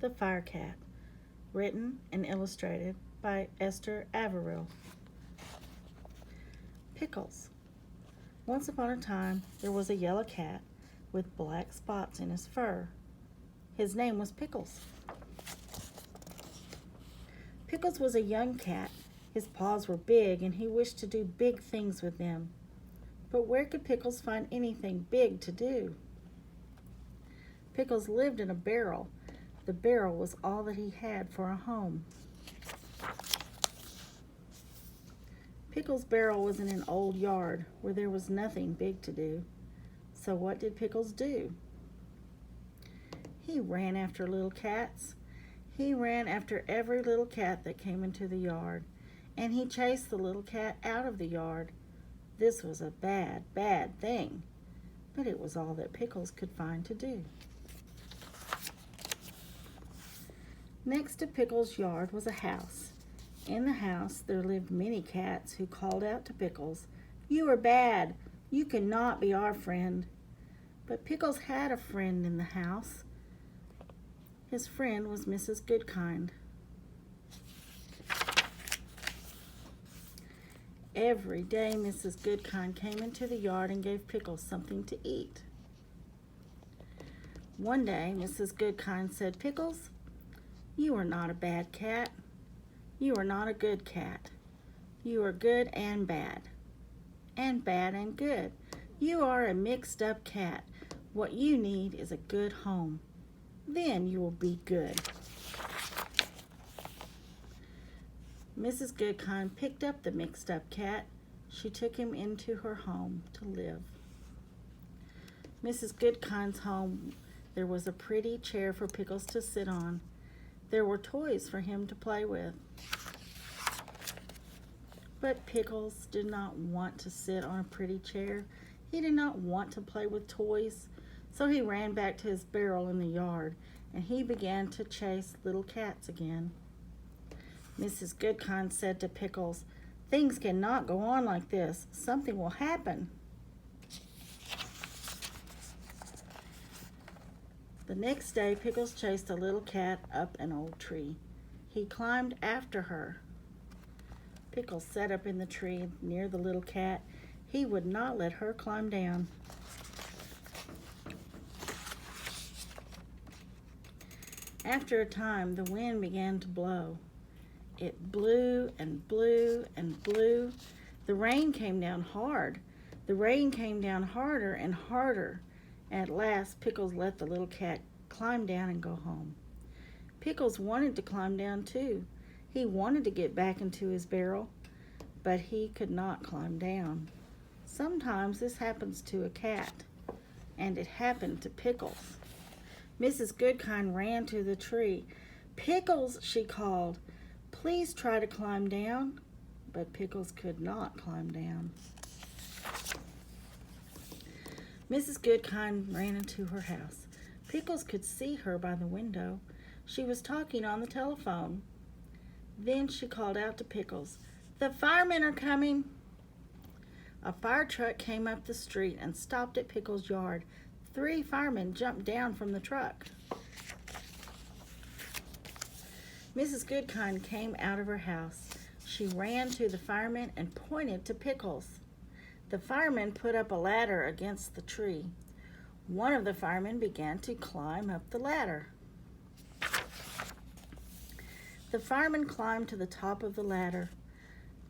The Fire Cat, written and illustrated by Esther Averill. Pickles. Once upon a time, there was a yellow cat with black spots in his fur. His name was Pickles. Pickles was a young cat. His paws were big, and he wished to do big things with them. But where could Pickles find anything big to do? Pickles lived in a barrel. The barrel was all that he had for a home. Pickles' barrel was in an old yard where there was nothing big to do. So what did Pickles do? He ran after little cats. He ran after every little cat that came into the yard, and he chased the little cat out of the yard. This was a bad, bad thing, but it was all that Pickles could find to do. Next to Pickles' yard was a house. In the house there lived many cats who called out to Pickles, "You are bad. You cannot be our friend." But Pickles had a friend in the house. His friend was Mrs. Goodkind. Every day Mrs. Goodkind came into the yard and gave Pickles something to eat. One day Mrs. Goodkind said, "Pickles, you are not a bad cat. You are not a good cat. You are good and bad and good. You are a mixed up cat. What you need is a good home. Then you will be good." Mrs. Goodkind picked up the mixed up cat. She took him into her home to live. Mrs. Goodkind's home, there was a pretty chair for Pickles to sit on. There were toys for him to play with. But Pickles did not want to sit on a pretty chair. He did not want to play with toys. So he ran back to his barrel in the yard, and he began to chase little cats again. Mrs. Goodkind said to Pickles, "Things cannot go on like this. Something will happen." The next day, Pickles chased a little cat up an old tree. He climbed after her. Pickles sat up in the tree near the little cat. He would not let her climb down. After a time, the wind began to blow. It blew and blew and blew. The rain came down hard. The rain came down harder and harder. At last, Pickles let the little cat climb down and go home. Pickles wanted to climb down too. He wanted to get back into his barrel, but he could not climb down. Sometimes this happens to a cat, and it happened to Pickles. Mrs. Goodkind ran to the tree. "Pickles," she called, "please try to climb down." But Pickles could not climb down. Mrs. Goodkind ran into her house. Pickles could see her by the window. She was talking on the telephone. Then she called out to Pickles, "The firemen are coming." A fire truck came up the street and stopped at Pickles' yard. 3 firemen jumped down from the truck. Mrs. Goodkind came out of her house. She ran to the firemen and pointed to Pickles. The firemen put up a ladder against the tree. One of the firemen began to climb up the ladder. The fireman climbed to the top of the ladder.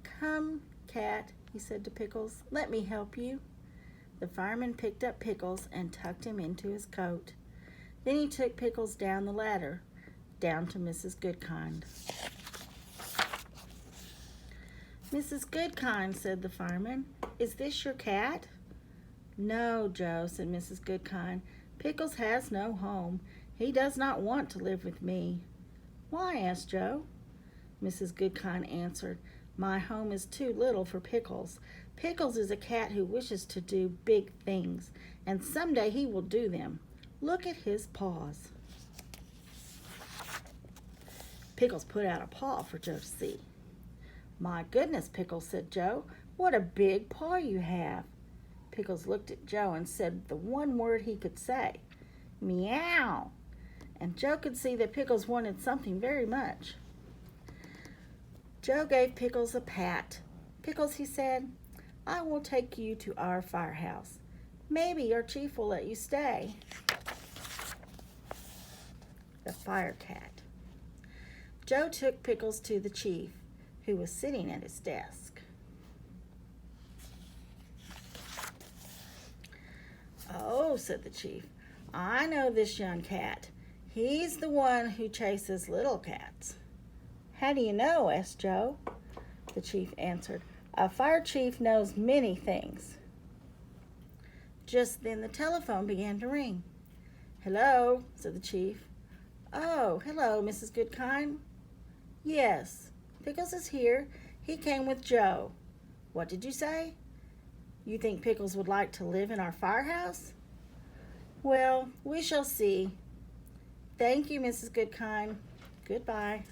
"Come, cat," he said to Pickles, "let me help you." The fireman picked up Pickles and tucked him into his coat. Then he took Pickles down the ladder, down to Mrs. Goodkind. "Mrs. Goodkind," said the fireman, "is this your cat?" "No, Joe," said Mrs. Goodkind. "Pickles has no home. He does not want to live with me." "Why?" asked Joe. Mrs. Goodkind answered, "My home is too little for Pickles. Pickles is a cat who wishes to do big things, and someday he will do them. Look at his paws." Pickles put out a paw for Joe to see. "My goodness, Pickles," said Joe, "what a big paw you have." Pickles looked at Joe and said the one word he could say, "Meow." and Joe could see that Pickles wanted something very much. Joe gave Pickles a pat. "Pickles," he said, "I will take you to our firehouse. Maybe your chief will let you stay." The fire cat. Joe took Pickles to the chief, who was sitting at his desk. "Oh," said the chief, "I know this young cat. He's the one who chases little cats." "How do you know?" asked Joe. The chief answered, "A fire chief knows many things." Just then the telephone began to ring. "Hello," said the chief. "Oh, hello, Mrs. Goodkind." "Yes, Pickles is here. He came with Joe." "What did you say? You think Pickles would like to live in our firehouse?" "Well, we shall see. Thank you, Mrs. Goodkind. Goodbye."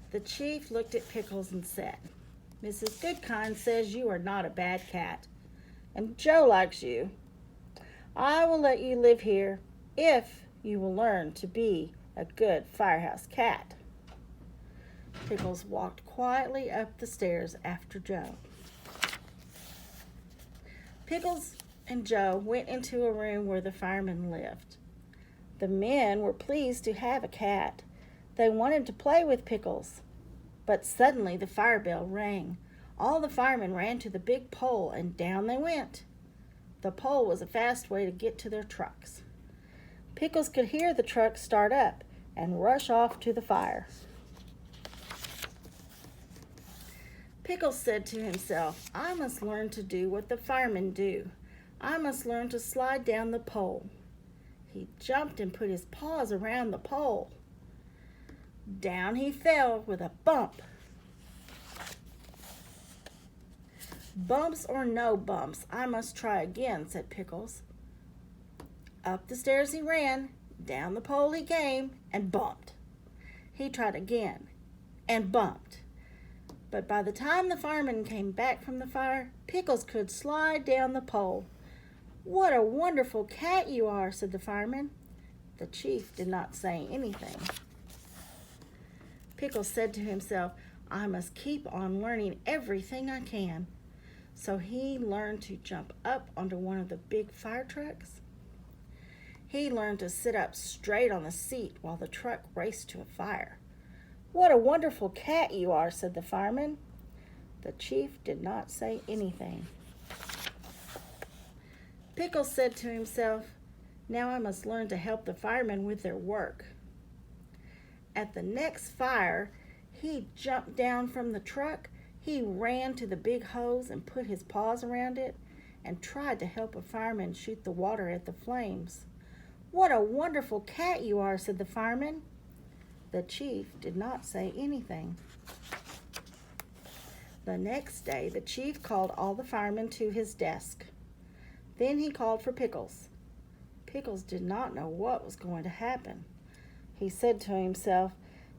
The chief looked at Pickles and said, "Mrs. Goodkind says you are not a bad cat, and Joe likes you. I will let you live here if you will learn to be a good firehouse cat." Pickles walked quietly up the stairs after Joe. Pickles and Joe went into a room where the firemen lived. The men were pleased to have a cat. They wanted to play with Pickles. But suddenly the fire bell rang. All the firemen ran to the big pole and down they went. The pole was a fast way to get to their trucks. Pickles could hear the truck start up and rush off to the fire. Pickles said to himself, "I must learn to do what the firemen do. I must learn to slide down the pole." He jumped and put his paws around the pole. Down he fell with a bump. "Bumps or no bumps, I must try again," said Pickles. Up the stairs he ran, down the pole he came, and bumped. He tried again, and bumped. But by the time the firemen came back from the fire, Pickles could slide down the pole. "What a wonderful cat you are," said the fireman. The chief did not say anything. Pickles said to himself, "I must keep on learning everything I can." So he learned to jump up onto one of the big fire trucks. He learned to sit up straight on the seat while the truck raced to a fire. "What a wonderful cat you are," said the fireman. The chief did not say anything. Pickles said to himself, "Now I must learn to help the firemen with their work." At the next fire, he jumped down from the truck. He ran to the big hose and put his paws around it and tried to help a fireman shoot the water at the flames. "What a wonderful cat you are," said the fireman. The chief did not say anything. The next day, the chief called all the firemen to his desk. Then he called for Pickles. Pickles did not know what was going to happen. He said to himself,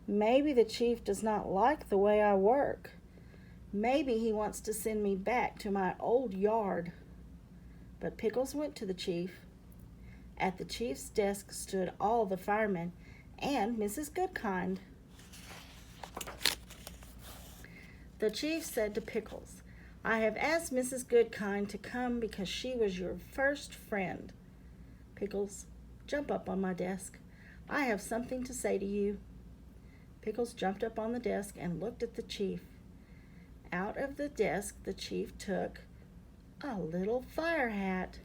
"Maybe the chief does not like the way I work. Maybe he wants to send me back to my old yard." But Pickles went to the chief. At the chief's desk stood all the firemen and Mrs. Goodkind. The chief said to Pickles, "I have asked Mrs. Goodkind to come because she was your first friend." "Pickles, jump up on my desk. I have something to say to you." Pickles jumped up on the desk and looked at the chief. Out of the desk, the chief took a little fire hat.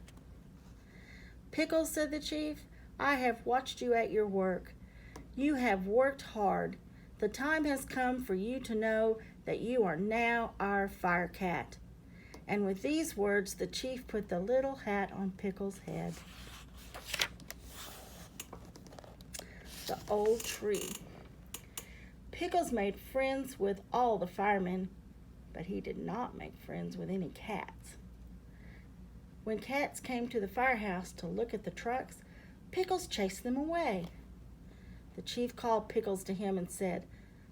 "Pickles," said the chief, "I have watched you at your work. You have worked hard. The time has come for you to know that you are now our fire cat." And with these words, the chief put the little hat on Pickles' head. The old tree. Pickles made friends with all the firemen, but he did not make friends with any cats. When cats came to the firehouse to look at the trucks, Pickles chased them away. The chief called Pickles to him and said,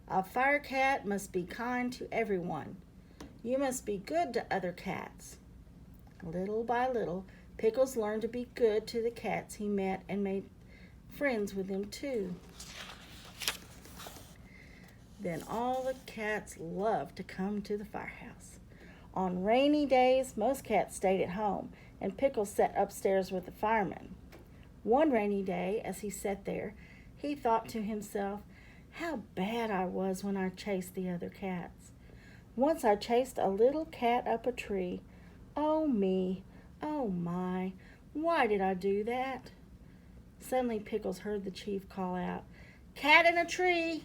"A fire cat must be kind to everyone. You must be good to other cats." Little by little, Pickles learned to be good to the cats he met and made friends with them too. Then all the cats loved to come to the firehouse. On rainy days, most cats stayed at home, and Pickles sat upstairs with the firemen. One rainy day, as he sat there, he thought to himself, how bad I was when I chased the other cats. Once I chased a little cat up a tree. Oh me, oh my, why did I do that? Suddenly Pickles heard the chief call out, "Cat in a tree!"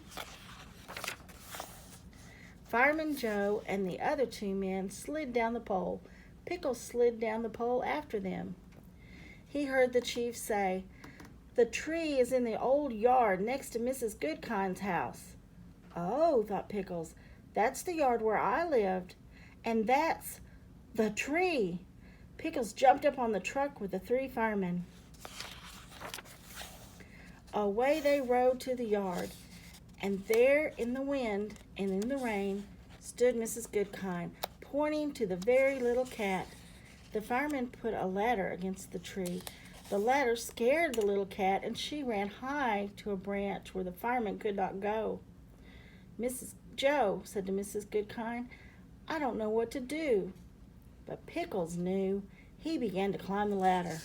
Fireman Joe and the other two men slid down the pole. Pickles slid down the pole after them. He heard the chief say, "The tree is in the old yard next to Mrs. Goodkind's house." Oh, thought Pickles, that's the yard where I lived. And that's the tree. Pickles jumped up on the truck with the three firemen. Away they rode to the yard, and there in the wind and in the rain stood Mrs. Goodkind, pointing to the very little cat. The firemen put a ladder against the tree. The ladder scared the little cat, and she ran high to a branch where the firemen could not go. "Mrs. Joe," said to Mrs. Goodkind, "I don't know what to do." But Pickles knew. He began to climb the ladder.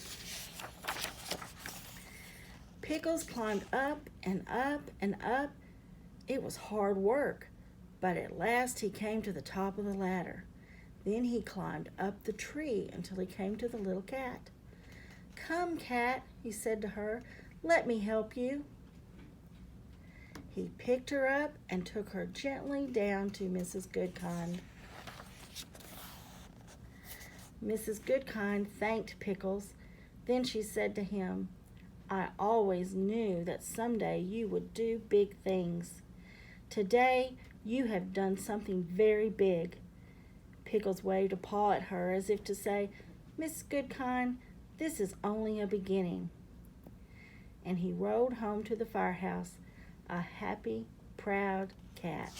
Pickles climbed up and up and up. It was hard work, but at last he came to the top of the ladder. Then he climbed up the tree until he came to the little cat. "Come, cat," he said to her, "let me help you." He picked her up and took her gently down to Mrs. Goodkind. Mrs. Goodkind thanked Pickles. Then she said to him, "I always knew that someday you would do big things. Today you have done something very big." Pickles waved a paw at her as if to say, "Miss Goodkind, this is only a beginning." And he rode home to the firehouse, a happy, proud cat.